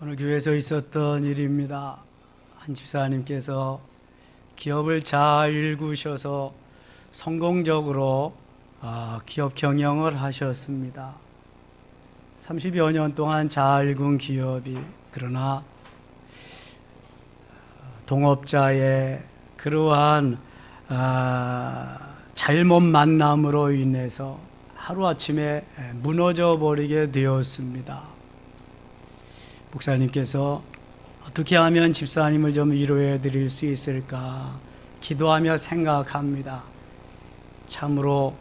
오늘 교회에서 있었던 일입니다. 한 집사님께서 기업을 잘 일구셔서 성공적으로 기업 경영을 하셨습니다. 30여 년 동안 잘 일군 기업이, 그러나 동업자의 그러한 잘못 만남으로 인해서 하루아침에 무너져 버리게 되었습니다. 목사님께서 어떻게 하면 집사님을 좀 위로해 드릴 수 있을까 기도하며 생각합니다. 참으로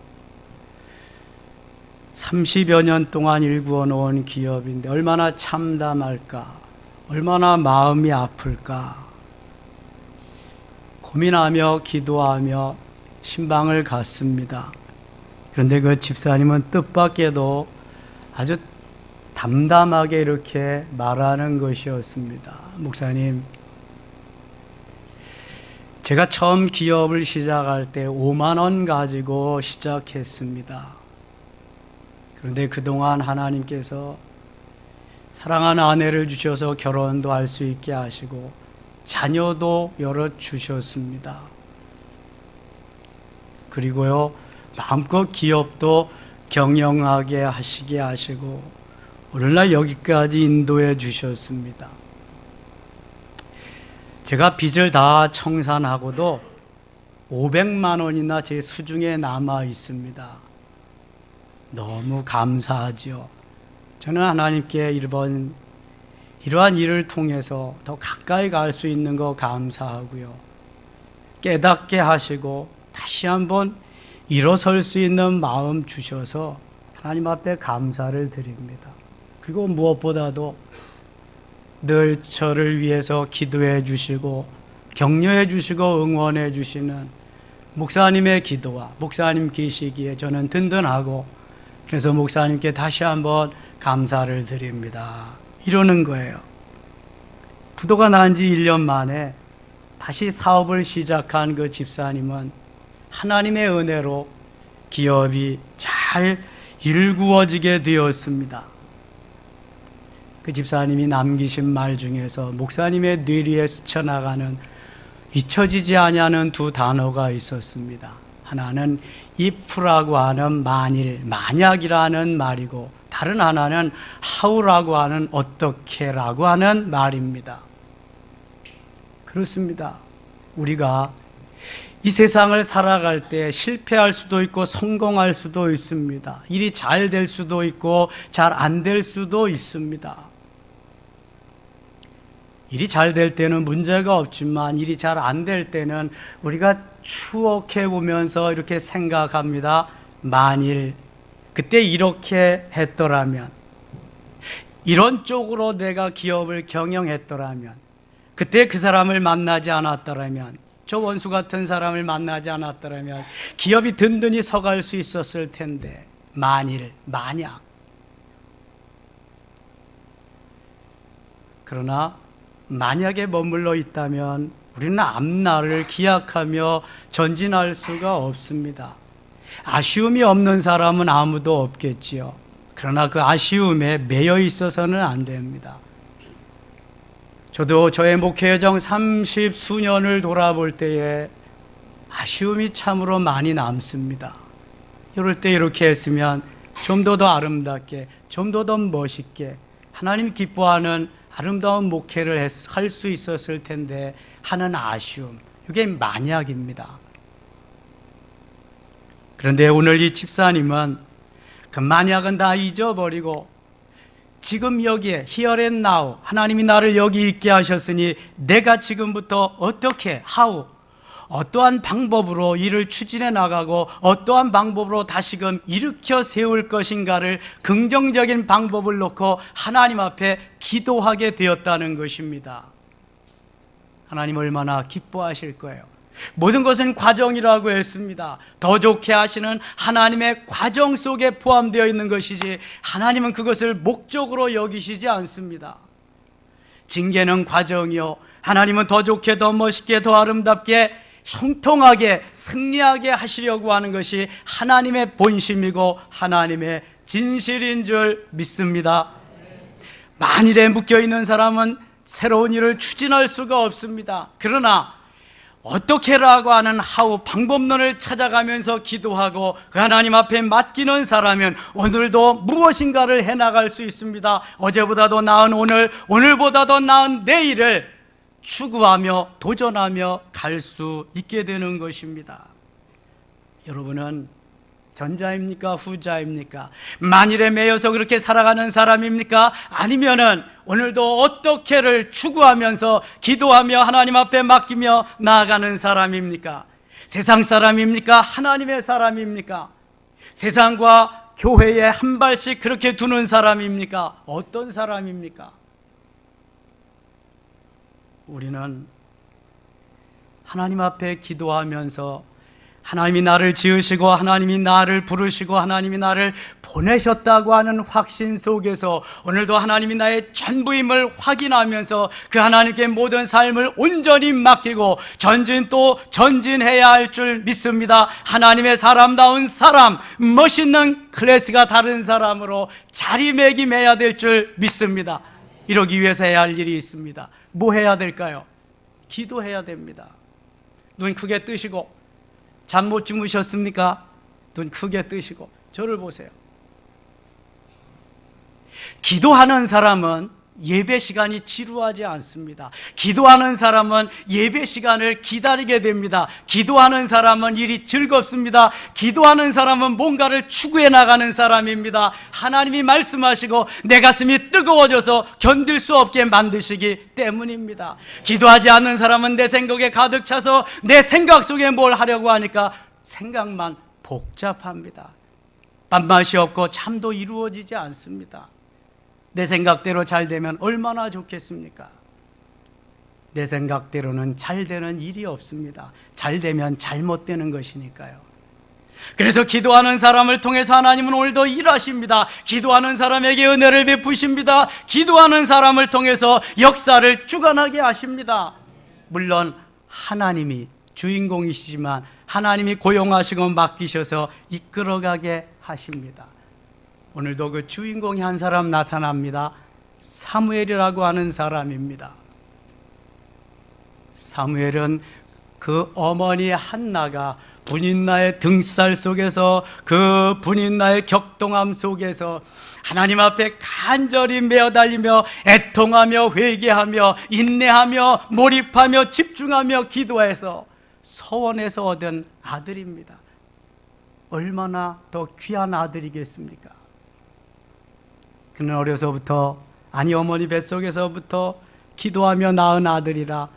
30여 년 동안 일구어 놓은 기업인데 얼마나 참담할까, 얼마나 마음이 아플까 고민하며 기도하며 신방을 갔습니다. 그런데 그 집사님은 뜻밖에도 아주 담담하게 이렇게 말하는 것이었습니다. 목사님, 제가 처음 기업을 시작할 때 5만 원 가지고 시작했습니다. 그런데 그동안 하나님께서 사랑하는 아내를 주셔서 결혼도 할 수 있게 하시고 자녀도 여럿 주셨습니다. 그리고요, 마음껏 기업도 경영하게 하시게 하시고 오늘날 여기까지 인도해 주셨습니다. 제가 빚을 다 청산하고도 500만 원이나 제 수중에 남아 있습니다. 너무 감사하죠. 저는 하나님께 이러한 일을 통해서 더 가까이 갈 수 있는 거 감사하고요. 깨닫게 하시고 다시 한번 일어설 수 있는 마음 주셔서 하나님 앞에 감사를 드립니다. 그리고 무엇보다도 늘 저를 위해서 기도해 주시고 격려해 주시고 응원해 주시는 목사님의 기도와 목사님 계시기에 저는 든든하고, 그래서 목사님께 다시 한번 감사를 드립니다. 이러는 거예요. 부도가 난 지 1년 만에 다시 사업을 시작한 그 집사님은 하나님의 은혜로 기업이 잘 일구어지게 되었습니다. 그 집사님이 남기신 말 중에서 목사님의 뇌리에 스쳐나가는 잊혀지지 아니하는 두 단어가 있었습니다. 하나는 if라고 하는 만일, 만약이라는 말이고, 다른 하나는 how라고 하는 어떻게라고 하는 말입니다. 그렇습니다. 우리가 이 세상을 살아갈 때 실패할 수도 있고 성공할 수도 있습니다. 일이 잘 될 수도 있고 잘 안 될 수도 있습니다. 일이 잘 될 때는 문제가 없지만 일이 잘 안 될 때는 우리가 추억해 보면서 이렇게 생각합니다. 만일 그때 이렇게 했더라면, 이런 쪽으로 내가 기업을 경영했더라면, 그때 그 사람을 만나지 않았더라면, 저 원수 같은 사람을 만나지 않았더라면 기업이 든든히 서갈 수 있었을 텐데, 만일, 만약. 그러나 만약에 머물러 있다면 우리는 앞날을 기약하며 전진할 수가 없습니다. 아쉬움이 없는 사람은 아무도 없겠지요. 그러나 그 아쉬움에 매여 있어서는 안 됩니다. 저도 저의 목회 여정 30수년을 돌아볼 때에 아쉬움이 참으로 많이 남습니다. 이럴 때 이렇게 했으면 좀 더 아름답게, 좀 더 멋있게 하나님 기뻐하는 아름다운 목회를 할 수 있었을 텐데 하는 아쉬움, 이게 만약입니다. 그런데 오늘 이 집사님은 그 만약은 다 잊어버리고 지금 여기에 here and now, 하나님이 나를 여기 있게 하셨으니 내가 지금부터 어떻게, how, 어떠한 방법으로 일을 추진해 나가고 어떠한 방법으로 다시금 일으켜 세울 것인가를 긍정적인 방법을 놓고 하나님 앞에 기도하게 되었다는 것입니다. 하나님 얼마나 기뻐하실 거예요. 모든 것은 과정이라고 했습니다. 더 좋게 하시는 하나님의 과정 속에 포함되어 있는 것이지 하나님은 그것을 목적으로 여기시지 않습니다. 징계는 과정이요, 하나님은 더 좋게, 더 멋있게, 더 아름답게, 형통하게, 승리하게 하시려고 하는 것이 하나님의 본심이고 하나님의 진실인 줄 믿습니다. 만일에 묶여있는 사람은 새로운 일을 추진할 수가 없습니다. 그러나 어떻게라고 하는 하우 방법론을 찾아가면서 기도하고 그 하나님 앞에 맡기는 사람은 오늘도 무엇인가를 해나갈 수 있습니다. 어제보다도 나은 오늘, 오늘보다도 나은 내일을 추구하며 도전하며 갈 수 있게 되는 것입니다. 여러분은 전자입니까? 후자입니까? 만일에 매여서 그렇게 살아가는 사람입니까? 아니면은 오늘도 어떻게를 추구하면서 기도하며 하나님 앞에 맡기며 나아가는 사람입니까? 세상 사람입니까? 하나님의 사람입니까? 세상과 교회에 한 발씩 그렇게 두는 사람입니까? 어떤 사람입니까? 우리는 하나님 앞에 기도하면서 하나님이 나를 지으시고 하나님이 나를 부르시고 하나님이 나를 보내셨다고 하는 확신 속에서 오늘도 하나님이 나의 전부임을 확인하면서 그 하나님께 모든 삶을 온전히 맡기고 전진해야 할 줄 믿습니다. 하나님의 사람다운 사람, 멋있는 클래스가 다른 사람으로 자리매김해야 될 줄 믿습니다. 이러기 위해서 해야 할 일이 있습니다. 뭐 해야 될까요? 기도해야 됩니다. 눈 크게 뜨시고, 잠 못 주무셨습니까? 눈 크게 뜨시고 저를 보세요. 기도하는 사람은 예배 시간이 지루하지 않습니다. 기도하는 사람은 예배 시간을 기다리게 됩니다. 기도하는 사람은 일이 즐겁습니다. 기도하는 사람은 뭔가를 추구해 나가는 사람입니다. 하나님이 말씀하시고 내 가슴이 뜨거워져서 견딜 수 없게 만드시기 때문입니다. 기도하지 않는 사람은 내 생각에 가득 차서 내 생각 속에 뭘 하려고 하니까 생각만 복잡합니다. 밥맛이 없고 잠도 이루어지지 않습니다. 내 생각대로 잘 되면 얼마나 좋겠습니까? 내 생각대로는 잘 되는 일이 없습니다. 잘 되면 잘못되는 것이니까요. 그래서 기도하는 사람을 통해서 하나님은 오늘도 일하십니다. 기도하는 사람에게 은혜를 베푸십니다. 기도하는 사람을 통해서 역사를 주관하게 하십니다. 물론 하나님이 주인공이시지만 하나님이 고용하시고 맡기셔서 이끌어가게 하십니다. 오늘도 그 주인공이 한 사람 나타납니다. 사무엘이라고 하는 사람입니다. 사무엘은 그 어머니 한나가 분인나의 등살 속에서, 그 분인나의 격동함 속에서 하나님 앞에 간절히 매어달리며 애통하며 회개하며 인내하며 몰입하며 집중하며 기도해서 서원에서 얻은 아들입니다. 얼마나 더 귀한 아들이겠습니까? 그는 어려서부터, 아니 어머니 뱃속에서부터 기도하며 낳은 아들이라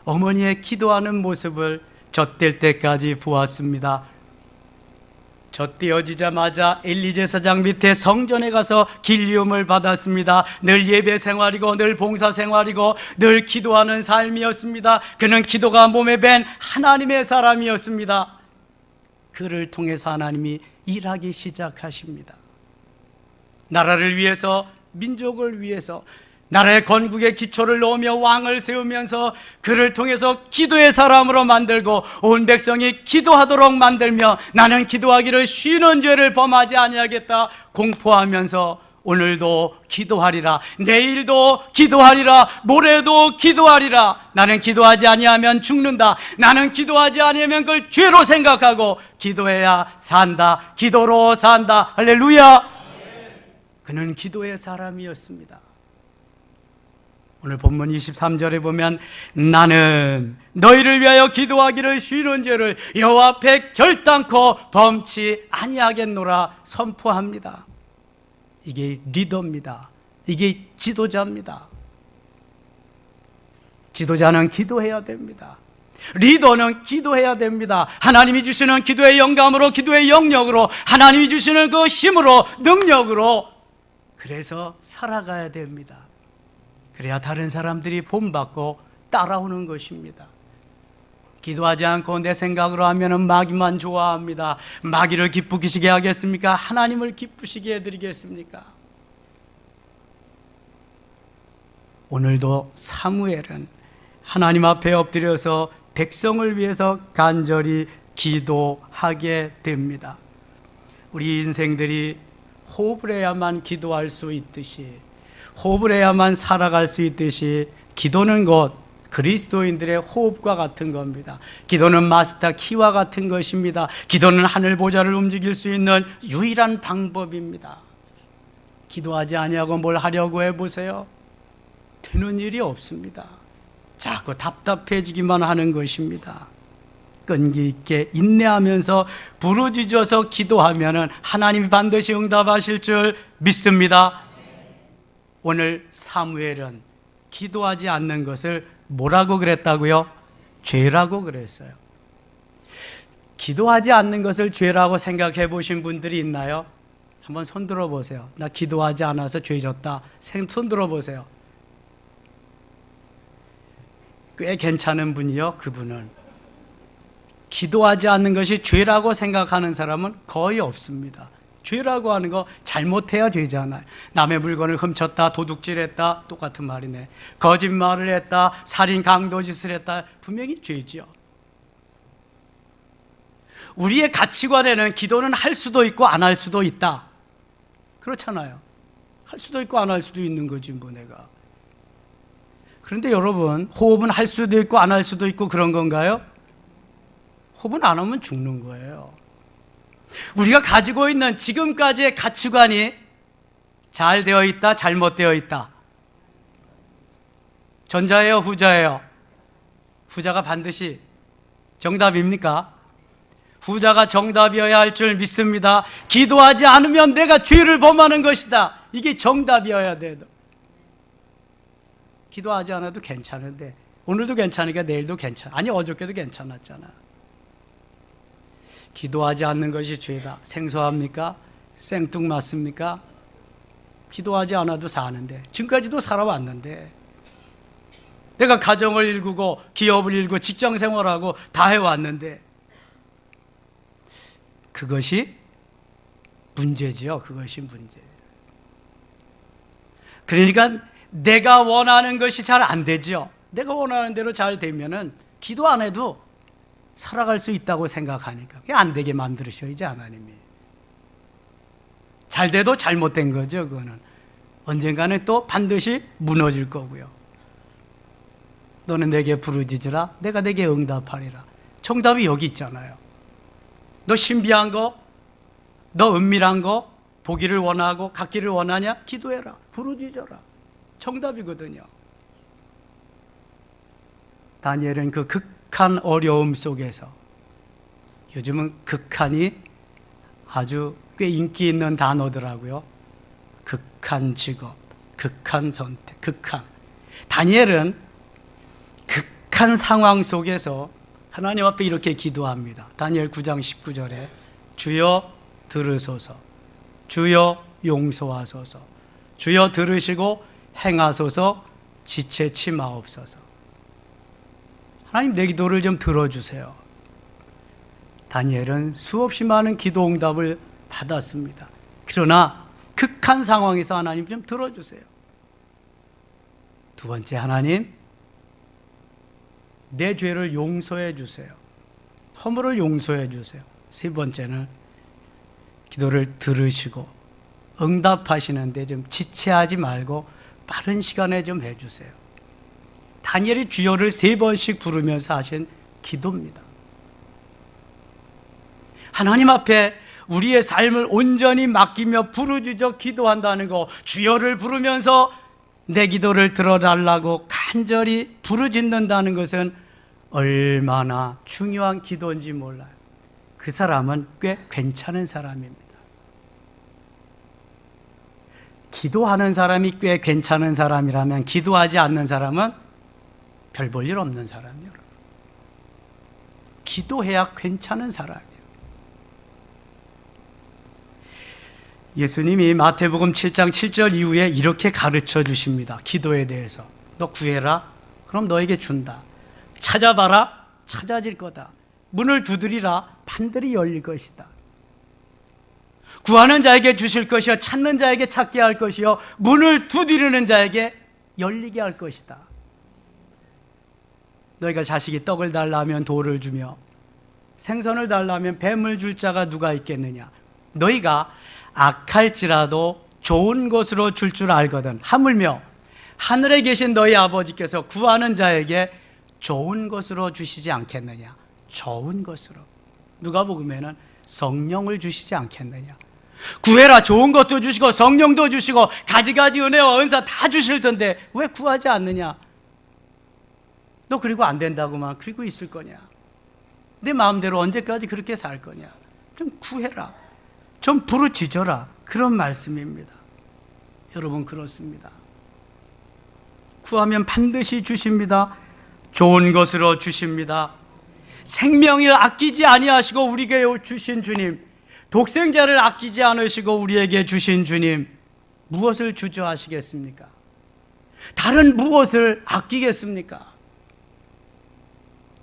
어머니의 기도하는 모습을 젖될 때까지 보았습니다. 젖되어지자마자 엘리 제사장 밑에 성전에 가서 길리움을 받았습니다. 늘 예배 생활이고 늘 봉사 생활이고 늘 기도하는 삶이었습니다. 그는 기도가 몸에 밴 하나님의 사람이었습니다. 그를 통해서 하나님이 일하기 시작하십니다. 나라를 위해서, 민족을 위해서 나라의 건국의 기초를 놓으며 왕을 세우면서 그를 통해서 기도의 사람으로 만들고 온 백성이 기도하도록 만들며 나는 기도하기를 쉬는 죄를 범하지 아니하겠다 공포하면서 오늘도 기도하리라, 내일도 기도하리라, 모레도 기도하리라. 나는 기도하지 아니하면 죽는다. 나는 기도하지 아니하면 그걸 죄로 생각하고 기도해야 산다. 기도로 산다. 할렐루야. 그는 기도의 사람이었습니다. 오늘 본문 23절에 보면 나는 너희를 위하여 기도하기를 쉬는 죄를 여호와 앞에 결단코 범치 아니하겠노라 선포합니다. 이게 리더입니다. 이게 지도자입니다. 지도자는 기도해야 됩니다. 리더는 기도해야 됩니다. 하나님이 주시는 기도의 영감으로, 기도의 영역으로, 하나님이 주시는 그 힘으로, 능력으로 그래서 살아가야 됩니다. 그래야 다른 사람들이 본받고 따라오는 것입니다. 기도하지 않고 내 생각으로 하면 마귀만 좋아합니다. 마귀를 기쁘시게 하겠습니까? 하나님을 기쁘시게 해드리겠습니까? 오늘도 사무엘은 하나님 앞에 엎드려서 백성을 위해서 간절히 기도하게 됩니다. 우리 인생들이 호흡을 해야만 기도할 수 있듯이 호흡을 해야만 살아갈 수 있듯이 기도는 곧 그리스도인들의 호흡과 같은 겁니다. 기도는 마스터 키와 같은 것입니다. 기도는 하늘 보좌를 움직일 수 있는 유일한 방법입니다. 기도하지 아니하고 뭘 하려고 해보세요. 되는 일이 없습니다. 자꾸 답답해지기만 하는 것입니다. 끈기 있게 인내하면서 부르짖어서 기도하면 하나님이 반드시 응답하실 줄 믿습니다. 오늘 사무엘은 기도하지 않는 것을 뭐라고 그랬다고요? 죄라고 그랬어요. 기도하지 않는 것을 죄라고 생각해 보신 분들이 있나요? 한번 손 들어 보세요. 나 기도하지 않아서 죄 졌다. 손 들어 보세요. 꽤 괜찮은 분이요. 그분은 기도하지 않는 것이 죄라고 생각하는 사람은 거의 없습니다. 죄라고 하는 거 잘못해야 죄잖아요. 남의 물건을 훔쳤다, 도둑질했다, 똑같은 말이네. 거짓말을 했다, 살인 강도짓을 했다, 분명히 죄지요. 우리의 가치관에는 기도는 할 수도 있고 안 할 수도 있다. 그렇잖아요. 할 수도 있고 안 할 수도 있는 거지 뭐 내가. 그런데 여러분, 호흡은 할 수도 있고 안 할 수도 있고 그런 건가요? 호흡은 안 하면 죽는 거예요. 우리가 가지고 있는 지금까지의 가치관이 잘 되어 있다, 잘못되어 있다. 전자예요, 후자예요? 후자가 반드시 정답입니까? 후자가 정답이어야 할 줄 믿습니다. 기도하지 않으면 내가 죄를 범하는 것이다. 이게 정답이어야 돼도. 기도하지 않아도 괜찮은데 오늘도 괜찮으니까 내일도 괜찮아. 아니 어저께도 괜찮았잖아. 기도하지 않는 것이 죄다. 생소합니까? 생뚱맞습니까? 기도하지 않아도 사는데, 지금까지도 살아왔는데, 내가 가정을 일구고 기업을 일구고 직장 생활하고 다 해왔는데, 그것이 문제지요. 그것이 문제. 그러니까 내가 원하는 것이 잘 안 되죠. 내가 원하는 대로 잘 되면은 기도 안 해도 살아갈 수 있다고 생각하니까 그게 안 되게 만들으셔야지 하나님이. 잘 돼도 잘못된 거죠. 그거는 언젠가는 또 반드시 무너질 거고요. 너는 내게 부르짖으라 내가 내게 응답하리라. 정답이 여기 있잖아요. 너 신비한 거, 너 은밀한 거 보기를 원하고 갖기를 원하냐? 기도해라, 부르짖어라. 정답이거든요. 다니엘은 그 극한 어려움 속에서, 요즘은 극한이 아주 꽤 인기 있는 단어더라고요. 극한 직업, 극한 선택, 극한. 다니엘은 극한 상황 속에서 하나님 앞에 이렇게 기도합니다. 다니엘 9장 19절에 주여 들으소서, 주여 용서하소서, 주여 들으시고 행하소서, 지체 치마옵소서. 하나님 내 기도를 좀 들어주세요. 다니엘은 수없이 많은 기도 응답을 받았습니다. 그러나 극한 상황에서 하나님 좀 들어주세요. 두 번째, 하나님 내 죄를 용서해 주세요. 허물을 용서해 주세요. 세 번째는 기도를 들으시고 응답하시는데 좀 지체하지 말고 빠른 시간에 좀 해주세요. 다니엘이 주여를 3번씩 부르면서 하신 기도입니다. 하나님 앞에 우리의 삶을 온전히 맡기며 부르짖어 기도한다는 거, 주여를 부르면서 내 기도를 들어달라고 간절히 부르짖는다는 것은 얼마나 중요한 기도인지 몰라요. 그 사람은 꽤 괜찮은 사람입니다. 기도하는 사람이 꽤 괜찮은 사람이라면 기도하지 않는 사람은 별 볼 일 없는 사람이에요. 기도해야 괜찮은 사람이에요. 예수님이 마태복음 7장 7절 이후에 이렇게 가르쳐 주십니다. 기도에 대해서. 너 구해라, 그럼 너에게 준다. 찾아봐라, 찾아질 거다. 문을 두드리라, 반드시 열릴 것이다. 구하는 자에게 주실 것이요, 찾는 자에게 찾게 할 것이요, 문을 두드리는 자에게 열리게 할 것이다. 너희가 자식이 떡을 달라면 돌을 주며 생선을 달라면 뱀을 줄 자가 누가 있겠느냐. 너희가 악할지라도 좋은 것으로 줄 줄 알거든. 하물며 하늘에 계신 너희 아버지께서 구하는 자에게 좋은 것으로 주시지 않겠느냐. 좋은 것으로. 누가복음에는 성령을 주시지 않겠느냐. 구해라. 좋은 것도 주시고 성령도 주시고 가지가지 은혜와 은사 다 주실 텐데 왜 구하지 않느냐. 너 그리고 안 된다고만 그리고 있을 거냐. 내 마음대로 언제까지 그렇게 살 거냐. 좀 구해라. 좀 부르짖어라. 그런 말씀입니다. 여러분, 그렇습니다. 구하면 반드시 주십니다. 좋은 것으로 주십니다. 생명을 아끼지 아니하시고 우리에게 주신 주님, 독생자를 아끼지 않으시고 우리에게 주신 주님, 무엇을 주저하시겠습니까? 다른 무엇을 아끼겠습니까?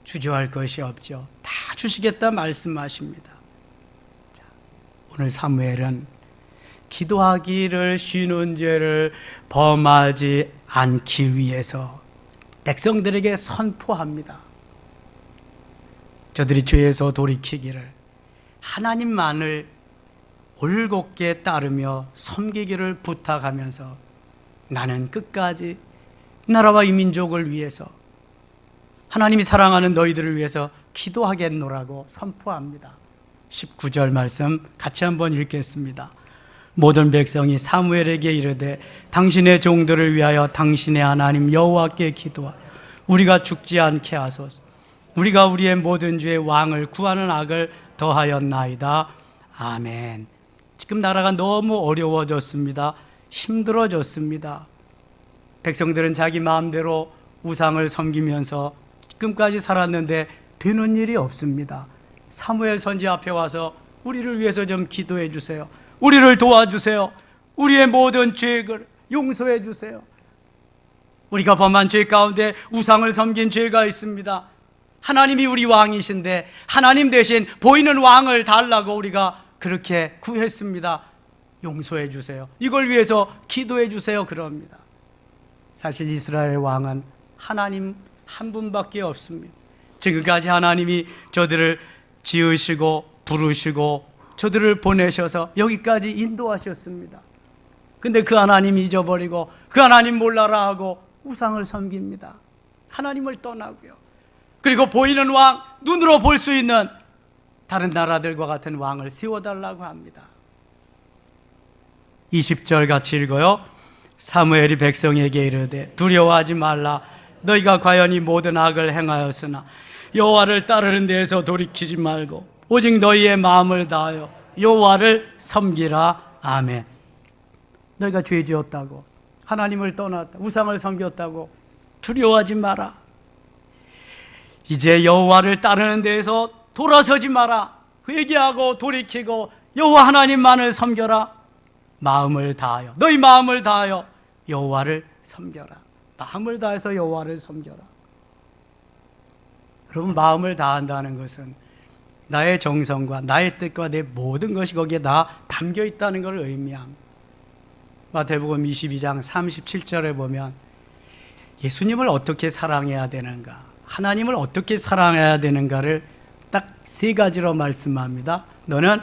주저할 것이 없죠. 다 주시겠다 말씀하십니다. 자, 오늘 사무엘은 기도하기를 쉬는 죄를 범하지 않기 위해서 백성들에게 선포합니다. 저들이 죄에서 돌이키기를, 하나님만을 올곧게 따르며 섬기기를 부탁하면서 나는 끝까지 나라와 이 민족을 위해서, 하나님이 사랑하는 너희들을 위해서 기도하겠노라고 선포합니다. 19절 말씀 같이 한번 읽겠습니다. 모든 백성이 사무엘에게 이르되 당신의 종들을 위하여 당신의 하나님 여호와께 기도하여 우리가 죽지 않게 하소서. 우리가 우리의 모든 죄의 왕을 구하는 악을 더하였나이다. 아멘. 지금 나라가 너무 어려워졌습니다. 힘들어졌습니다. 백성들은 자기 마음대로 우상을 섬기면서 지금까지 살았는데 되는 일이 없습니다. 사무엘 선지 앞에 와서 우리를 위해서 좀 기도해 주세요. 우리를 도와주세요. 우리의 모든 죄를 용서해 주세요. 우리가 범한 죄 가운데 우상을 섬긴 죄가 있습니다. 하나님이 우리 왕이신데 하나님 대신 보이는 왕을 달라고 우리가 그렇게 구했습니다. 용서해 주세요. 이걸 위해서 기도해 주세요. 그럽니다. 사실 이스라엘 왕은 하나님 한 분밖에 없습니다. 지금까지 하나님이 저들을 지으시고 부르시고 저들을 보내셔서 여기까지 인도하셨습니다. 근데 그 하나님 잊어버리고 그 하나님 몰라라 하고 우상을 섬깁니다. 하나님을 떠나고요. 그리고 보이는 왕, 눈으로 볼 수 있는 다른 나라들과 같은 왕을 세워달라고 합니다. 20절 같이 읽어요. 사무엘이 백성에게 이르되 두려워하지 말라. 너희가 과연 이 모든 악을 행하였으나 여호와를 따르는 데에서 돌이키지 말고 오직 너희의 마음을 다하여 여호와를 섬기라. 아멘. 너희가 죄 지었다고, 하나님을 떠났다, 우상을 섬겼다고 두려워하지 마라. 이제 여호와를 따르는 데에서 돌아서지 마라. 회개하고 돌이키고 여호와 하나님만을 섬겨라. 마음을 다하여, 너희 마음을 다하여 여호와를 섬겨라. 마음을 다해서 여호와를 섬겨라. 여러분, 마음을 다한다는 것은 나의 정성과 나의 뜻과 내 모든 것이 거기에 다 담겨 있다는 것을 의미합니다. 마태복음 22장 37절에 보면 예수님을 어떻게 사랑해야 되는가, 하나님을 어떻게 사랑해야 되는가를 딱 세 가지로 말씀합니다. 너는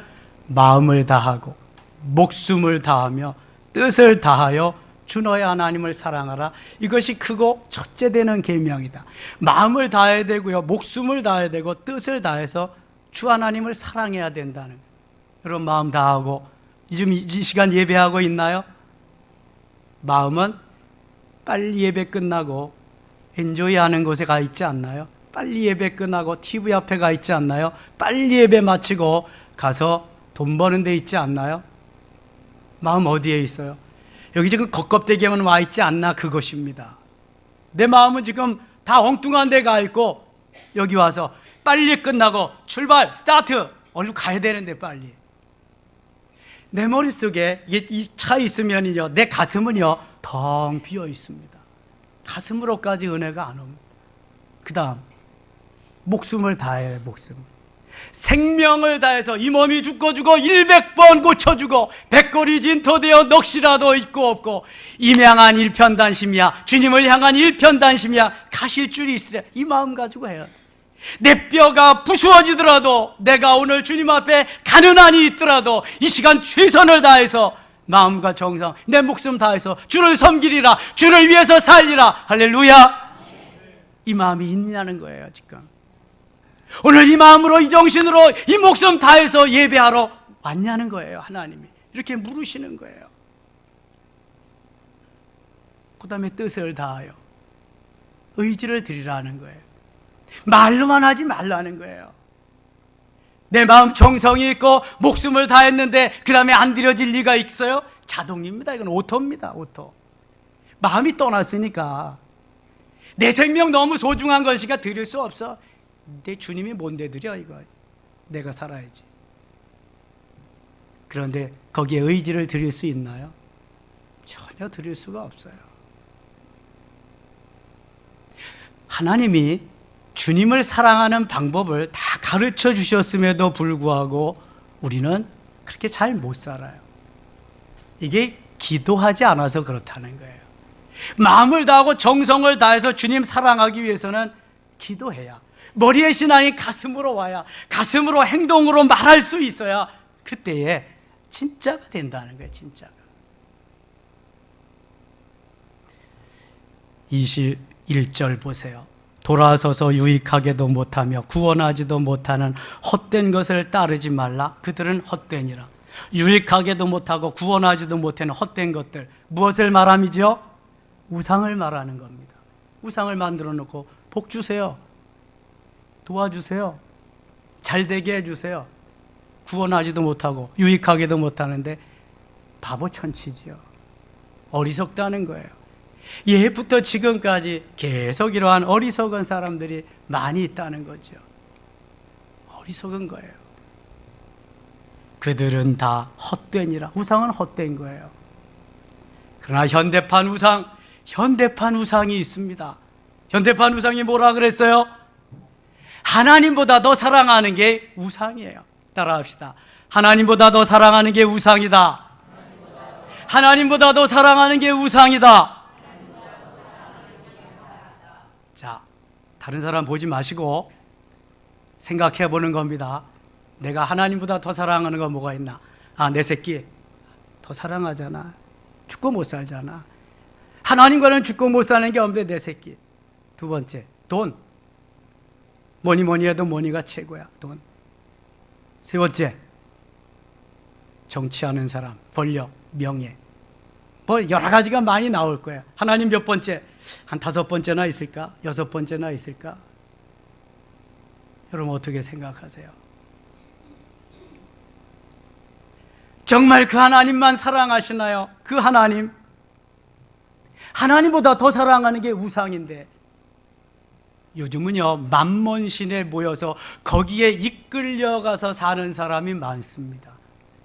마음을 다하고 목숨을 다하며 뜻을 다하여 주 너의 하나님을 사랑하라. 이것이 크고 첫째 되는 계명이다. 마음을 다해야 되고요, 목숨을 다해야 되고 뜻을 다해서 주 하나님을 사랑해야 된다는 거예요. 여러분, 마음 다하고 지금 이 시간 예배하고 있나요? 마음은 빨리 예배 끝나고 엔조이하는 곳에 가 있지 않나요? 빨리 예배 끝나고 TV 앞에 가 있지 않나요? 빨리 예배 마치고 가서 돈 버는 데 있지 않나요? 마음 어디에 있어요? 여기 지금 겉껍데기에만 와 있지 않나, 그것입니다. 내 마음은 지금 다 엉뚱한 데 가 있고 여기 와서 빨리 끝나고 출발, 스타트, 얼른 가야 되는데 빨리. 내 머릿속에 이 차 있으면요, 내 가슴은요 텅 비어 있습니다. 가슴으로까지 은혜가 안 옵니다. 그 다음 목숨을 다해요. 목숨, 생명을 다해서 이 몸이 죽고 100번 고쳐주고 백골이 진토되어 넋이라도 있고 없고 임향한 일편단심이야, 주님을 향한 일편단심이야, 가실 줄이 있으랴. 이 마음 가지고 해야 돼. 내 뼈가 부수어지더라도, 내가 오늘 주님 앞에 가는 한이 있더라도 이 시간 최선을 다해서 마음과 정성, 내 목숨 다해서 주를 섬기리라, 주를 위해서 살리라. 할렐루야. 이 마음이 있냐는 거예요. 지금 오늘 이 마음으로, 이 정신으로, 이 목숨 다해서 예배하러 왔냐는 거예요. 하나님이 이렇게 물으시는 거예요. 그 다음에 뜻을 다하여 의지를 드리라는 거예요. 말로만 하지 말라는 거예요. 내 마음 정성이 있고 목숨을 다했는데 그 다음에 안 드려질 리가 있어요? 자동입니다. 이건 오토입니다. 오토. 마음이 떠났으니까 내 생명 너무 소중한 것이니까 드릴 수 없어. 내 주님이 뭔데 드려 이거. 내가 살아야지. 그런데 거기에 의지를 드릴 수 있나요? 전혀 드릴 수가 없어요. 하나님이 주님을 사랑하는 방법을 다 가르쳐 주셨음에도 불구하고 우리는 그렇게 잘 못 살아요. 이게 기도하지 않아서 그렇다는 거예요. 마음을 다하고 정성을 다해서 주님 사랑하기 위해서는 기도해야, 머리의 신앙이 가슴으로 와야, 가슴으로 행동으로 말할 수 있어야 그때에 진짜가 된다는 거예요. 진짜가. 21절 보세요. 돌아서서 유익하게도 못하며 구원하지도 못하는 헛된 것을 따르지 말라. 그들은 헛되니라. 유익하게도 못하고 구원하지도 못하는 헛된 것들, 무엇을 말함이죠? 우상을 말하는 겁니다. 우상을 만들어 놓고 복 주세요, 도와주세요, 잘 되게 해주세요. 구원하지도 못하고 유익하게도 못하는데 바보 천치지요. 어리석다는 거예요. 예부터 지금까지 계속 이러한 어리석은 사람들이 많이 있다는 거죠. 어리석은 거예요. 그들은 다 헛되니라. 우상은 헛된 거예요. 그러나 현대판 우상이 있습니다. 현대판 우상이 뭐라 그랬어요? 하나님보다 더 사랑하는 게 우상이에요. 따라합시다. 하나님보다 더 사랑하는 게 우상이다. 하나님보다 더 사랑하는 게 우상이다. 자, 다른 사람 보지 마시고 생각해 보는 겁니다. 내가 하나님보다 더 사랑하는 건 뭐가 있나? 아, 내 새끼 더 사랑하잖아. 죽고 못 살잖아. 하나님과는 죽고 못 사는 게 없는데 내 새끼. 두 번째, 돈. 뭐니 해도 머니가 최고야. 돈. 세 번째, 정치하는 사람, 권력, 명예. 뭐 여러 가지가 많이 나올 거야. 하나님 몇 번째? 한 5번째나 있을까? 6번째나 있을까? 여러분 어떻게 생각하세요? 정말 그 하나님만 사랑하시나요? 그 하나님보다 더 사랑하는 게 우상인데, 요즘은요 만몬신에 모여서 거기에 이끌려가서 사는 사람이 많습니다.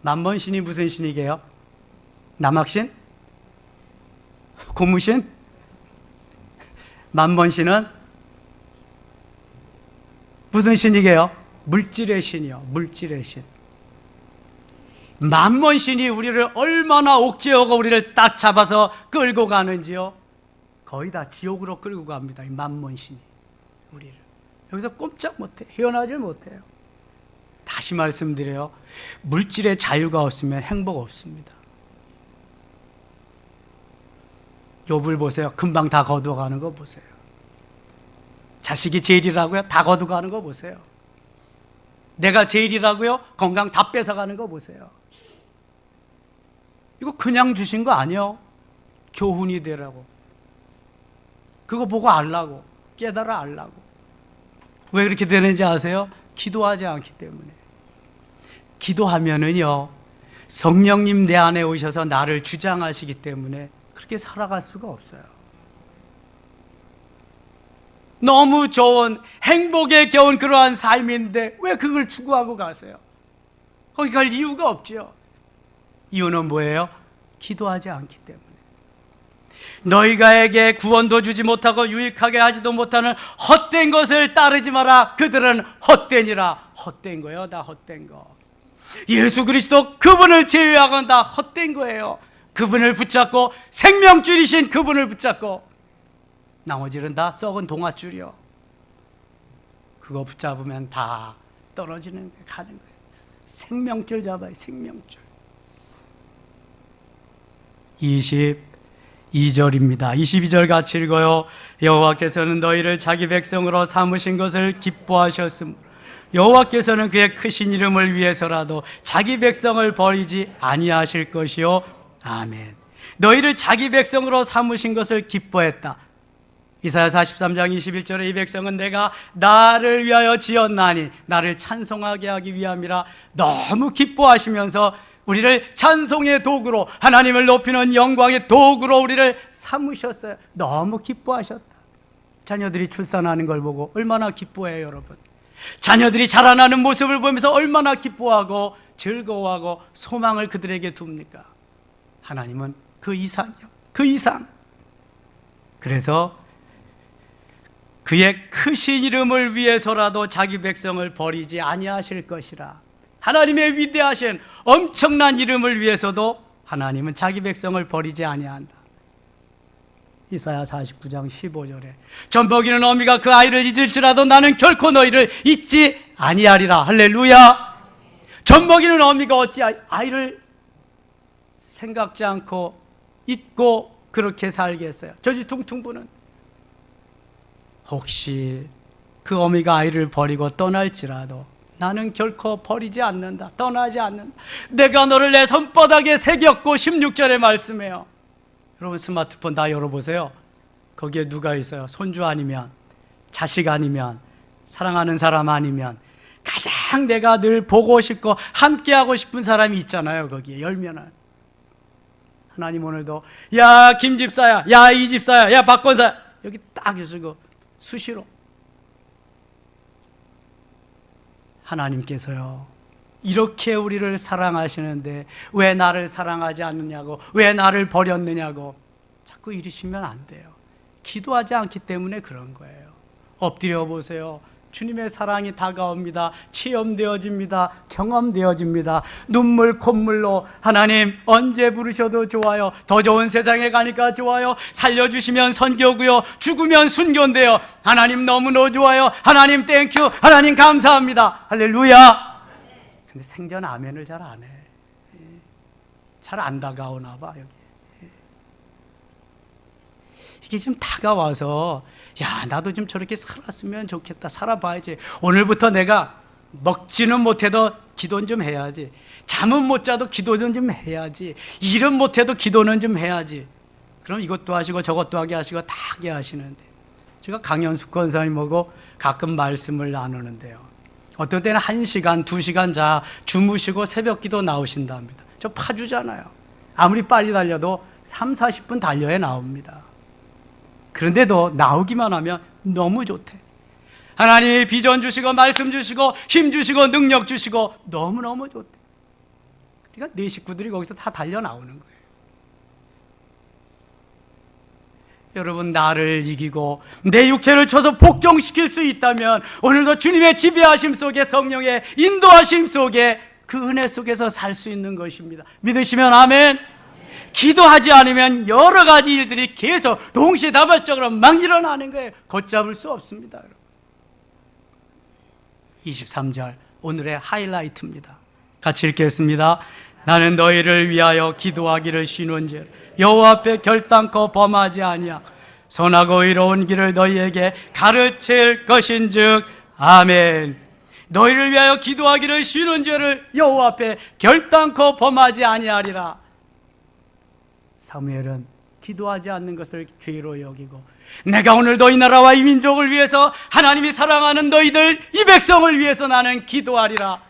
만몬신이 무슨 신이게요? 남학신? 고무신? 만몬신은 무슨 신이게요? 물질의 신이요. 물질의 신. 만몬신이 우리를 얼마나 옥죄어고 우리를 딱 잡아서 끌고 가는지요. 거의 다 지옥으로 끌고 갑니다. 이 만몬신이 우리를. 여기서 꼼짝 못해, 헤어나질 못해요. 다시 말씀드려요. 물질의 자유가 없으면 행복 없습니다. 욥을 보세요. 금방 다 거둬가는 거 보세요. 자식이 제일이라고요? 다 거둬가는 거 보세요. 내가 제일이라고요? 건강 다 뺏어가는 거 보세요. 이거 그냥 주신 거 아니에요. 교훈이 되라고. 그거 보고 알라고, 깨달아 알라고. 왜 그렇게 되는지 아세요? 기도하지 않기 때문에. 기도하면은요 성령님 내 안에 오셔서 나를 주장하시기 때문에 그렇게 살아갈 수가 없어요. 너무 좋은 행복에 겨운 그러한 삶인데 왜 그걸 추구하고 가세요? 거기 갈 이유가 없죠. 이유는 뭐예요? 기도하지 않기 때문에. 너희가에게 구원도 주지 못하고 유익하게 하지도 못하는 헛된 것을 따르지 마라. 그들은 헛되니라. 헛된 거예요. 다 헛된 거. 예수 그리스도 그분을 제외하고는 다 헛된 거예요. 그분을 붙잡고 생명줄이신 그분을 붙잡고 나머지는 다 썩은 동아줄이요. 그거 붙잡으면 다 떨어지는 거예요. 가는 거예요. 생명줄 잡아요. 생명줄. 22절입니다. 22절 같이 읽어요. 여호와께서는 너희를 자기 백성으로 삼으신 것을 기뻐하셨으므로 여호와께서는 그의 크신 이름을 위해서라도 자기 백성을 버리지 아니하실 것이요. 아멘. 너희를 자기 백성으로 삼으신 것을 기뻐했다. 이사야 43장 21절에 이 백성은 내가 나를 위하여 지었나니 나를 찬송하게 하기 위함이라 너무 기뻐하시면서 우리를 찬송의 도구로, 하나님을 높이는 영광의 도구로 우리를 삼으셨어요. 너무 기뻐하셨다. 자녀들이 출산하는 걸 보고 얼마나 기뻐해요, 여러분. 자녀들이 자라나는 모습을 보면서 얼마나 기뻐하고 즐거워하고 소망을 그들에게 둡니까? 하나님은 그 이상이요, 그 이상. 그래서 그의 크신 이름을 위해서라도 자기 백성을 버리지 아니하실 것이라. 하나님의 위대하신 엄청난 이름을 위해서도 하나님은 자기 백성을 버리지 아니한다. 이사야 49장 15절에 젖먹이는 어미가 그 아이를 잊을지라도 나는 결코 너희를 잊지 아니하리라. 할렐루야. 젖먹이는 어미가 어찌 아이를 생각지 않고 잊고 그렇게 살겠어요? 저지퉁퉁부는. 혹시 그 어미가 아이를 버리고 떠날지라도 나는 결코 버리지 않는다. 떠나지 않는다. 내가 너를 내 손바닥에 새겼고 16절의 말씀이에요. 여러분 스마트폰 다 열어보세요. 거기에 누가 있어요? 손주 아니면, 자식 아니면, 사랑하는 사람 아니면, 가장 내가 늘 보고 싶고 함께하고 싶은 사람이 있잖아요. 거기에 열면은. 하나님 오늘도 야 김집사야, 야 이집사야, 야 박권사야, 여기 딱 있고 수시로 하나님께서요 이렇게 우리를 사랑하시는데 왜 나를 사랑하지 않느냐고, 왜 나를 버렸느냐고 자꾸 이러시면 안 돼요. 기도하지 않기 때문에 그런 거예요. 엎드려 보세요. 주님의 사랑이 다가옵니다. 체험되어집니다. 경험되어집니다. 눈물 콧물로 하나님 언제 부르셔도 좋아요. 더 좋은 세상에 가니까 좋아요. 살려주시면 선교고요, 죽으면 순교인데요. 하나님 너무너무 좋아요. 하나님 땡큐, 하나님 감사합니다. 할렐루야. 근데 생전 아멘을 잘 안 해. 잘 안 다가오나 봐. 여기 이게 좀 다가와서 야 나도 좀 저렇게 살았으면 좋겠다, 살아봐야지. 오늘부터 내가 먹지는 못해도 기도는 좀 해야지, 잠은 못 자도 기도는 좀 해야지, 일은 못해도 기도는 좀 해야지. 그럼 이것도 하시고 저것도 하게 하시고 다 하게 하시는데, 제가 강연숙 권사님하고 가끔 말씀을 나누는데요, 어떨 때는 1시간, 2시간 주무시고 새벽 기도 나오신답니다. 저 파주잖아요. 아무리 빨리 달려도 3, 40분 달려야 나옵니다. 그런데도 나오기만 하면 너무 좋대. 하나님이 비전 주시고 말씀 주시고 힘 주시고 능력 주시고 너무너무 좋대. 그러니까 네 식구들이 거기서 다 달려 나오는 거예요. 여러분, 나를 이기고 내 육체를 쳐서 복종시킬 수 있다면 오늘도 주님의 지배하심 속에, 성령의 인도하심 속에, 그 은혜 속에서 살 수 있는 것입니다. 믿으시면 아멘. 기도하지 않으면 여러 가지 일들이 계속 동시다발적으로 막 일어나는 거예요. 걷잡을 수 없습니다. 23절 오늘의 하이라이트입니다. 같이 읽겠습니다. 나는 너희를 위하여 기도하기를 쉬는즉 여호와 앞에 결단코 범하지 아니하고 선하고 의로운 길을 너희에게 가르칠 것인즉 아멘. 너희를 위하여 기도하기를 쉬는 죄를 여호와 앞에 결단코 범하지 아니하리라. 사무엘은 기도하지 않는 것을 죄로 여기고, 내가 오늘도 이 나라와 이 민족을 위해서, 하나님이 사랑하는 너희들 이 백성을 위해서 나는 기도하리라.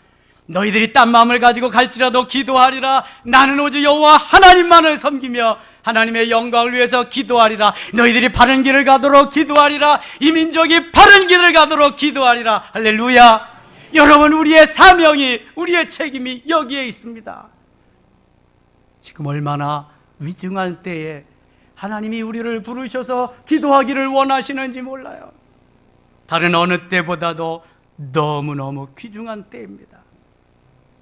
너희들이 딴 마음을 가지고 갈지라도 기도하리라. 나는 오직 여호와 하나님만을 섬기며 하나님의 영광을 위해서 기도하리라. 너희들이 바른 길을 가도록 기도하리라. 이 민족이 바른 길을 가도록 기도하리라. 할렐루야. 여러분, 우리의 사명이, 우리의 책임이 여기에 있습니다. 지금 얼마나 위중한 때에 하나님이 우리를 부르셔서 기도하기를 원하시는지 몰라요. 다른 어느 때보다도 너무너무 귀중한 때입니다.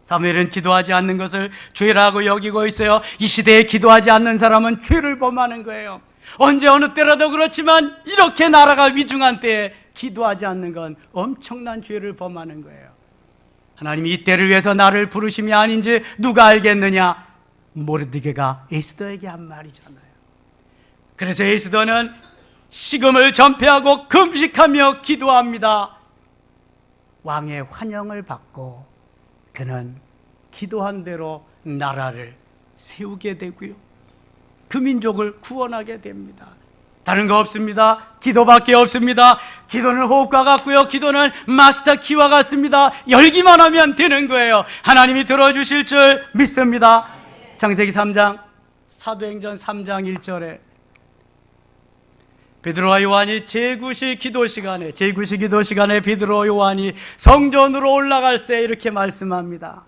사무엘은 기도하지 않는 것을 죄라고 여기고 있어요. 이 시대에 기도하지 않는 사람은 죄를 범하는 거예요. 언제 어느 때라도 그렇지만 이렇게 나라가 위중한 때에 기도하지 않는 건 엄청난 죄를 범하는 거예요. 하나님이 이 때를 위해서 나를 부르심이 아닌지 누가 알겠느냐? 모르드게가 에스더에게 한 말이잖아요. 그래서 에스더는 식음을 전폐하고 금식하며 기도합니다. 왕의 환영을 받고 그는 기도한 대로 나라를 세우게 되고요, 그 민족을 구원하게 됩니다. 다른 거 없습니다. 기도밖에 없습니다. 기도는 호흡과 같고요, 기도는 마스터 키와 같습니다. 열기만 하면 되는 거예요. 하나님이 들어주실 줄 믿습니다. 창세기 3장, 사도행전 3장 1절에 베드로와 요한이 제9시 기도 시간에 베드로와 요한이 성전으로 올라갈 때 이렇게 말씀합니다.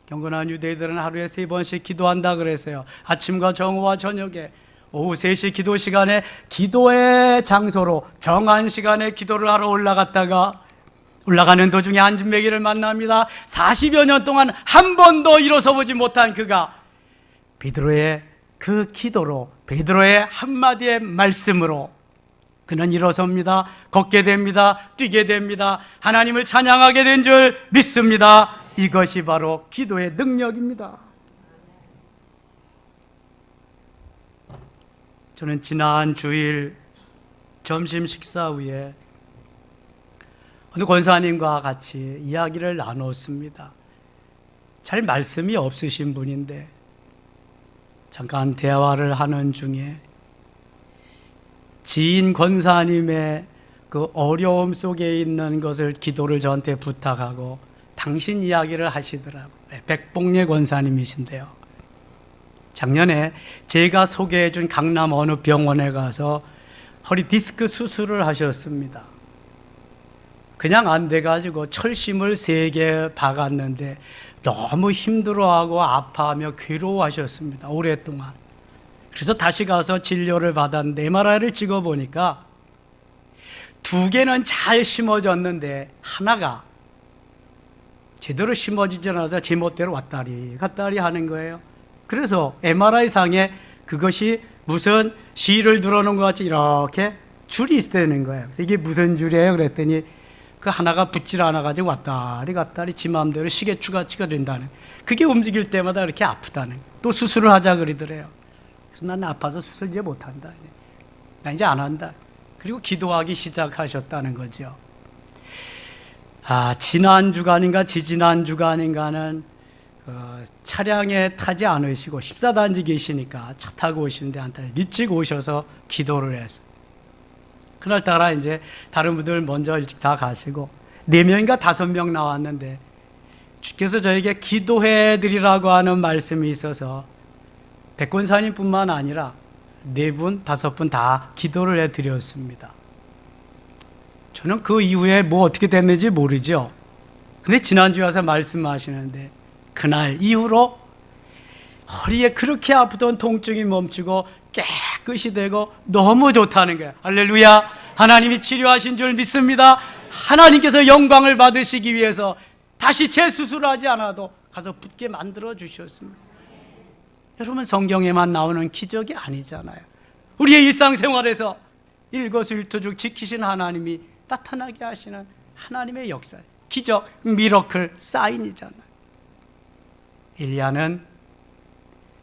경건한 유대인들은 하루에 3번씩 기도한다 그랬어요. 아침과 정오와 저녁에. 오후 3시 기도 시간에 기도의 장소로 정한 시간에 기도를 하러 올라갔다가 올라가는 도중에 안진뱅이를 만납니다. 40여 년 동안 한 번도 일어서 보지 못한 그가 베드로의 그 기도로, 베드로의 한마디의 말씀으로 그는 일어섭니다. 걷게 됩니다. 뛰게 됩니다. 하나님을 찬양하게 된 줄 믿습니다. 이것이 바로 기도의 능력입니다. 저는 지난 주일 점심 식사 후에 어느 권사님과 같이 이야기를 나눴습니다. 잘 말씀이 없으신 분인데 잠깐 대화를 하는 중에 지인 권사님의 그 어려움 속에 있는 것을 기도를 저한테 부탁하고 당신 이야기를 하시더라고요. 백봉례 권사님이신데요, 작년에 제가 소개해 준 강남 어느 병원에 가서 허리 디스크 수술을 하셨습니다. 그냥 안 돼가지고 철심을 3개 박았는데 너무 힘들어하고 아파하며 괴로워하셨습니다, 오랫동안. 그래서 다시 가서 진료를 받았는데 MRI를 찍어보니까 2개는 잘 심어졌는데 하나가 제대로 심어지지 않아서 제멋대로 왔다리 갔다리 하는 거예요. 그래서 MRI상에 그것이 무슨 실을 들어놓은 것 같이 이렇게 줄이 있다는 거예요. 그래서 이게 무슨 줄이에요? 그랬더니 그 하나가 붙질 않아가지고 왔다리 갔다리 지 마음대로 시계추가치가 된다는, 그게 움직일 때마다 이렇게 아프다는, 또 수술을 하자 그러더래요. 그래서 난 아파서 수술 이제 못한다, 나 이제 안 한다. 그리고 기도하기 시작하셨다는 거죠. 지난 주간인가 지지난 주간인가는 차량에 타지 않으시고 14단지 계시니까 차 타고 오시는데 한테 일찍 오셔서 기도를 했어요. 그날따라 이제 다른 분들 먼저 일찍 다 가시고 4명인가 5명 나왔는데 주께서 저에게 기도해 드리라고 하는 말씀이 있어서 백권사님뿐만 아니라 4분, 5분 다 기도를 해 드렸습니다. 저는 그 이후에 뭐 어떻게 됐는지 모르죠. 근데 지난주에 와서 말씀하시는데 그날 이후로 허리에 그렇게 아프던 통증이 멈추고 깨끗이 되고 너무 좋다는 거예요. 할렐루야. 하나님이 치료하신 줄 믿습니다. 하나님께서 영광을 받으시기 위해서 다시 재수술을 하지 않아도 가서 붙게 만들어 주셨습니다. 여러분, 성경에만 나오는 기적이 아니잖아요. 우리의 일상생활에서 일거수일투족 지키신 하나님이 나타나게 하시는 하나님의 역사, 기적, 미러클, 사인이잖아요. 엘리야는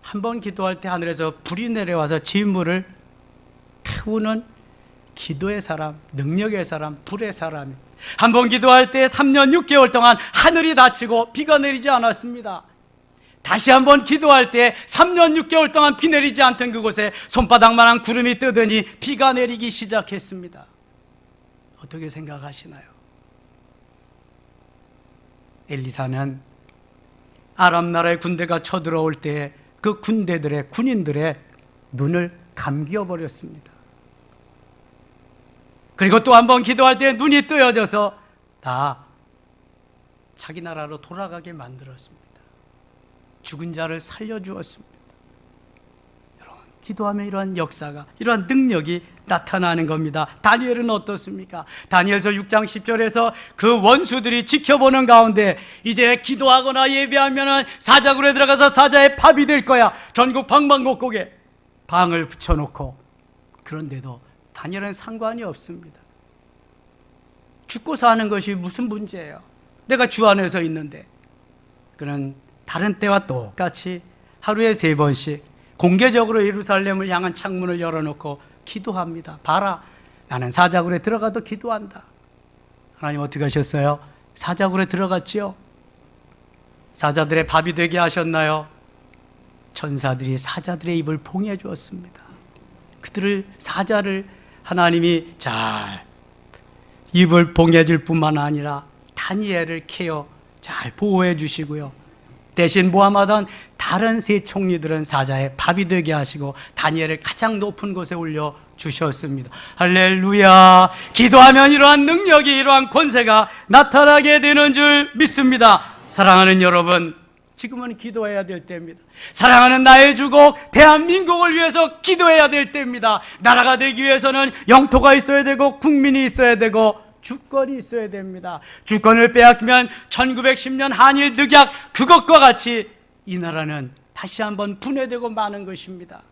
한 번 기도할 때 하늘에서 불이 내려와서 진물을 태우는 기도의 사람, 능력의 사람, 불의 사람. 한 번 기도할 때 3년 6개월 동안 하늘이 닫히고 비가 내리지 않았습니다. 다시 한 번 기도할 때 3년 6개월 동안 비 내리지 않던 그곳에 손바닥만한 구름이 뜨더니 비가 내리기 시작했습니다. 어떻게 생각하시나요? 엘리사는 아람 나라의 군대가 쳐들어올 때 그 군대들의, 군인들의 눈을 감겨 버렸습니다. 그리고 또 한 번 기도할 때 눈이 뜨여져서 다 자기 나라로 돌아가게 만들었습니다. 죽은 자를 살려주었습니다. 여러분, 기도하면 이러한 역사가, 이러한 능력이 나타나는 겁니다. 다니엘은 어떻습니까? 다니엘서 6장 10절에서 그 원수들이 지켜보는 가운데 이제 기도하거나 예배하면 사자굴에 들어가서 사자의 밥이 될 거야. 전국 방방곡곡에 방을 붙여놓고, 그런데도 다니엘은 상관이 없습니다. 죽고 사는 것이 무슨 문제예요? 내가 주 안에서 있는데. 그는 다른 때와 똑같이 하루에 3번씩 공개적으로 예루살렘을 향한 창문을 열어놓고 기도합니다. 봐라, 나는 사자굴에 들어가도 기도한다. 하나님 어떻게 하셨어요? 사자굴에 들어갔지요? 사자들의 밥이 되게 하셨나요? 천사들이 사자들의 입을 봉해 주었습니다. 그들을, 사자를 하나님이 잘 입을 봉해 줄 뿐만 아니라 다니엘을 케어 잘 보호해 주시고요. 대신 모함하던 다른 세 총리들은 사자의 밥이 되게 하시고 다니엘을 가장 높은 곳에 올려 주셨습니다. 할렐루야. 기도하면 이러한 능력이, 이러한 권세가 나타나게 되는 줄 믿습니다. 사랑하는 여러분, 지금은 기도해야 될 때입니다. 사랑하는 나의 주국 대한민국을 위해서 기도해야 될 때입니다. 나라가 되기 위해서는 영토가 있어야 되고 국민이 있어야 되고 주권이 있어야 됩니다. 주권을 빼앗기면 1910년 한일 늑약, 그것과 같이 이 나라는 다시 한번 분해되고 마는 것입니다.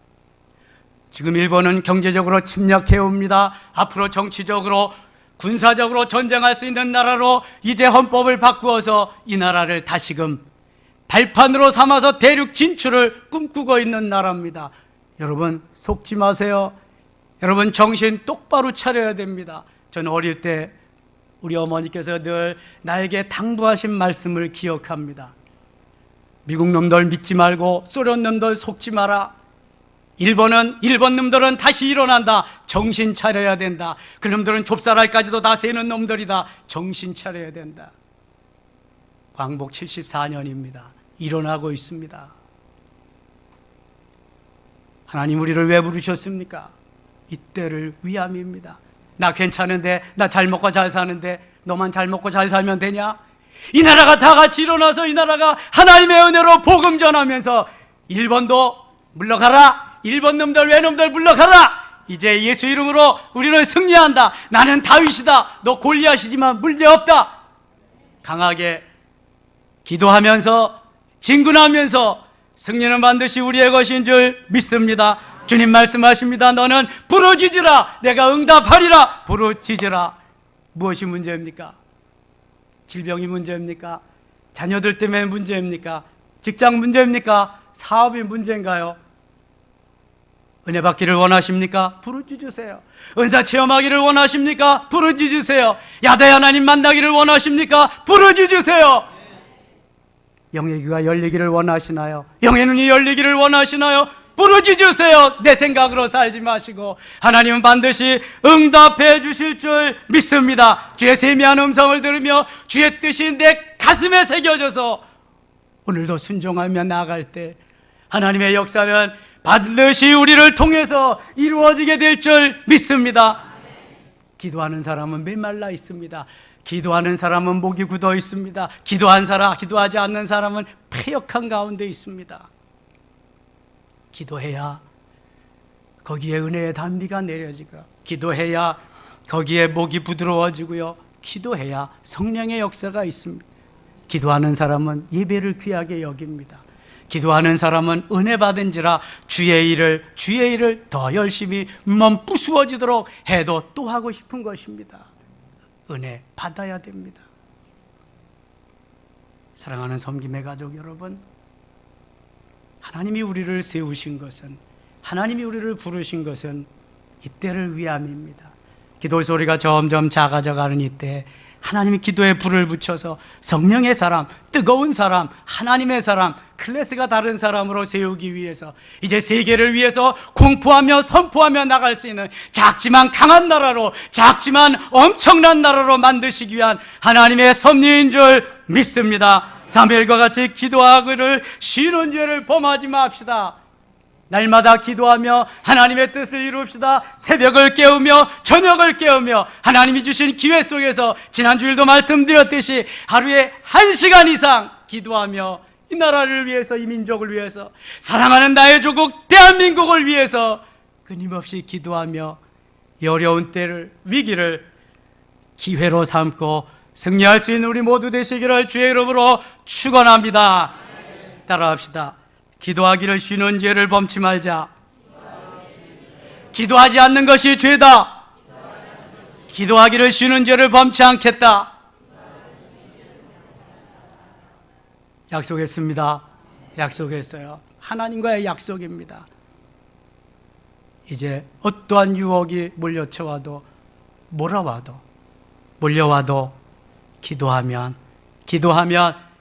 지금 일본은 경제적으로 침략해 옵니다. 앞으로 정치적으로, 군사적으로 전쟁할 수 있는 나라로 이제 헌법을 바꾸어서 이 나라를 다시금 발판으로 삼아서 대륙 진출을 꿈꾸고 있는 나라입니다. 여러분 속지 마세요. 여러분 정신 똑바로 차려야 됩니다. 저는 어릴 때 우리 어머니께서 늘 나에게 당부하신 말씀을 기억합니다. 미국 놈들 믿지 말고 소련 놈들 속지 마라. 일본 놈들은 다시 일어난다. 정신 차려야 된다. 그 놈들은 좁쌀알까지도 다 세는 놈들이다. 정신 차려야 된다. 광복 74년입니다. 일어나고 있습니다. 하나님 우리를 왜 부르셨습니까? 이때를 위함입니다. 나 괜찮은데, 나 잘 먹고 잘 사는데 너만 잘 먹고 잘 살면 되냐? 이 나라가 다 같이 일어나서 이 나라가 하나님의 은혜로 복음 전하면서 일본도 물러가라, 일본 놈들 외놈들 물러가라, 이제 예수 이름으로 우리는 승리한다, 나는 다윗이다, 너 골리앗이지만 문제없다, 강하게 기도하면서 진군하면서 승리는 반드시 우리의 것인 줄 믿습니다. 주님 말씀하십니다. 너는 부르짖으라, 내가 응답하리라. 부르짖으라. 무엇이 문제입니까? 질병이 문제입니까? 자녀들 때문에 문제입니까? 직장 문제입니까? 사업이 문제인가요? 은혜 받기를 원하십니까? 부르짖으세요. 은사 체험하기를 원하십니까? 부르짖으세요. 야대 하나님 만나기를 원하십니까? 부르짖으세요. 영의 귀가 열리기를 원하시나요? 영의 눈이 열리기를 원하시나요? 부르짖으세요. 내 생각으로 살지 마시고 하나님은 반드시 응답해 주실 줄 믿습니다. 주의 세미한 음성을 들으며 주의 뜻이 내 가슴에 새겨져서 오늘도 순종하며 나아갈 때 하나님의 역사는 반드시 우리를 통해서 이루어지게 될 줄 믿습니다. 기도하는 사람은 메말라 있습니다. 기도하는 사람은 목이 굳어 있습니다. 기도하지 않는 사람은 패역한 가운데 있습니다. 기도해야 거기에 은혜의 단비가 내려지고, 기도해야 거기에 목이 부드러워지고요, 기도해야 성령의 역사가 있습니다. 기도하는 사람은 예배를 귀하게 여깁니다. 기도하는 사람은 은혜 받은지라 주의 일을 더 열심히 부수어지도록 해도 또 하고 싶은 것입니다. 은혜 받아야 됩니다. 사랑하는 섬김의 가족 여러분, 하나님이 우리를 세우신 것은, 하나님이 우리를 부르신 것은 이때를 위함입니다. 기도 소리가 점점 작아져 가는 이때 하나님이 기도에 불을 붙여서 성령의 사람, 뜨거운 사람, 하나님의 사람, 클래스가 다른 사람으로 세우기 위해서 이제 세계를 위해서 공포하며 선포하며 나갈 수 있는 작지만 강한 나라로, 작지만 엄청난 나라로 만드시기 위한 하나님의 섭리인 줄 믿습니다. 사무엘과 같이 기도하기를 쉬는 죄를 범하지 맙시다. 날마다 기도하며 하나님의 뜻을 이룹시다. 새벽을 깨우며 저녁을 깨우며 하나님이 주신 기회 속에서 지난주일도 말씀드렸듯이 하루에 1시간 이상 기도하며 이 나라를 위해서, 이 민족을 위해서, 사랑하는 나의 조국 대한민국을 위해서 끊임없이 기도하며 이 어려운 때를, 위기를 기회로 삼고 승리할 수 있는 우리 모두 되시기를 주의 이름으로 축원합니다. 따라합시다. 기도하기를 쉬는 죄를 범치 말자. 기도하지 않는 것이 죄다. 기도하기를 쉬는 죄를 범치 않겠다. 약속했습니다. 약속했어요. 하나님과의 약속입니다. 이제 어떠한 유혹이 몰려와도 기도하면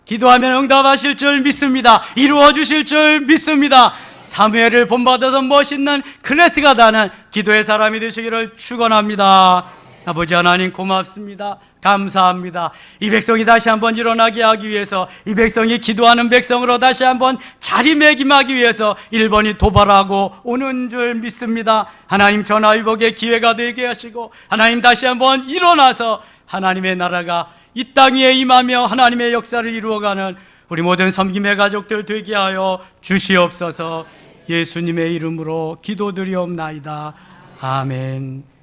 응답하실 줄 믿습니다. 이루어 주실 줄 믿습니다. 사무엘을 본받아서 멋있는 클래스가 다는 기도의 사람이 되시기를 축원합니다. 아버지 하나님 고맙습니다. 감사합니다. 이 백성이 다시 한번 일어나게 하기 위해서, 이 백성이 기도하는 백성으로 다시 한번 자리매김하기 위해서 1번이 도발하고 오는 줄 믿습니다. 하나님 전화위복의 기회가 되게 하시고, 하나님 다시 한번 일어나서 하나님의 나라가 이 땅 위에 임하며 하나님의 역사를 이루어가는 우리 모든 섬김의 가족들 되게 하여 주시옵소서. 예수님의 이름으로 기도드리옵나이다. 아멘.